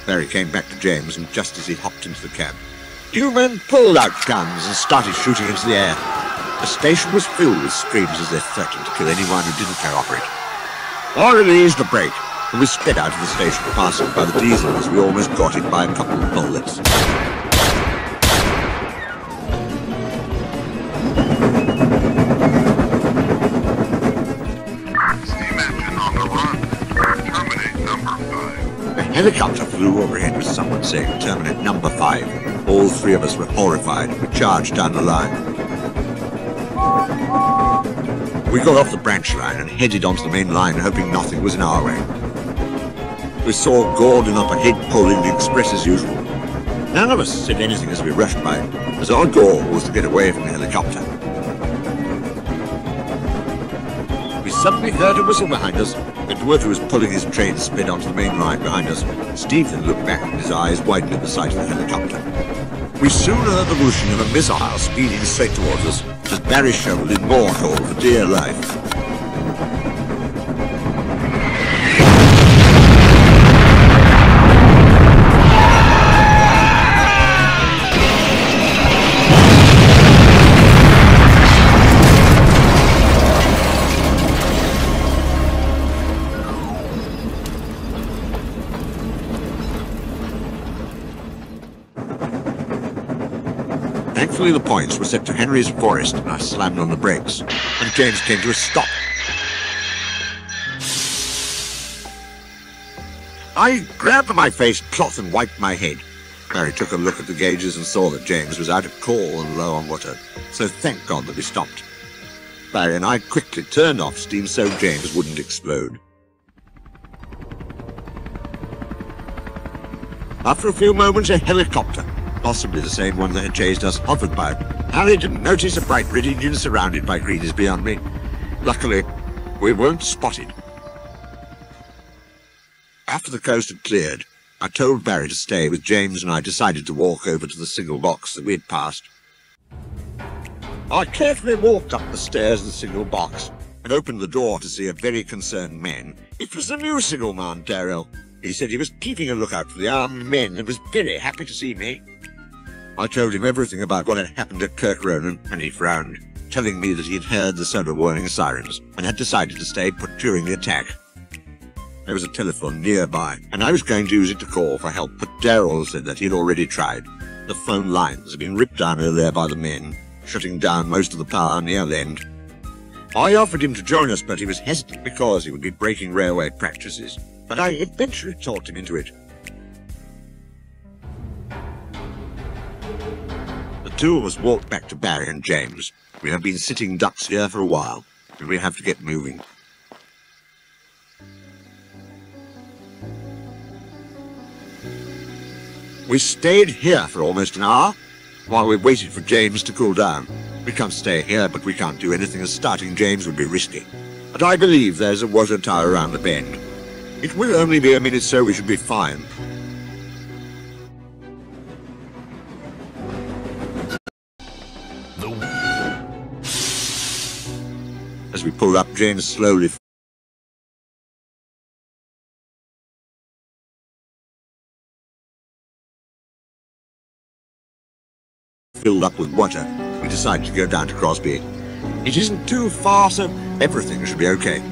Barry came back to James, and just as he hopped into the cab, two men pulled out guns and started shooting into the air. The station was filled with screams as they threatened to kill anyone who didn't cooperate. I released the brake, and we sped out of the station, passing by the diesel as we almost got hit by a couple of bullets. A helicopter flew overhead with someone saying terminate number 5. All three of us were horrified. We charged down the line. We got off the branch line and headed onto the main line, hoping nothing was in our way. We saw Gordon up ahead pulling the express as usual. None of us said anything as we rushed by, as our goal was to get away from the helicopter. We suddenly heard a whistle behind us. The dwarf who was pulling his train sped onto the main line behind us. Steve then looked back and his eyes widened at the sight of the helicopter. We soon heard the whooshing of a missile speeding straight towards us, as Barry shoveled in more coal for dear life. Thankfully the points were set to Henry's Forest and I slammed on the brakes, and James came to a stop. I grabbed my face cloth and wiped my head. Barry took a look at the gauges and saw that James was out of coal and low on water, so thank God that we stopped. Barry and I quickly turned off steam so James wouldn't explode. After a few moments, a helicopter, possibly the same one that had chased us, hovered by. How they didn't notice a bright red engine surrounded by green is beyond me. Luckily, we weren't spotted. After the coast had cleared, I told Barry to stay with James and I decided to walk over to the single box that we had passed. I carefully walked up the stairs of the single box and opened the door to see a very concerned man. It was the new signalman, Darrell. He said he was keeping a lookout for the armed men and was very happy to see me. I told him everything about what had happened at Kirk Ronan, and he frowned, telling me that he had heard the sodor warning sirens and had decided to stay put during the attack. There was a telephone nearby, and I was going to use it to call for help, but Darrell said that he had already tried. The phone lines had been ripped down earlier by the men, shutting down most of the power near Lend. I offered him to join us, but he was hesitant because he would be breaking railway practices, but I eventually talked him into it. The two of us walked back to Barry and James. We have been sitting ducks here for a while, and we have to get moving. We stayed here for almost an hour, while we waited for James to cool down. We can't stay here, but we can't do anything, as starting James would be risky. But I believe there's a water tower around the bend. It will only be a minute, so we should be fine. As we pulled up, James slowly filled up with water. We decided to go down to Crosby. It isn't too far, so everything should be okay.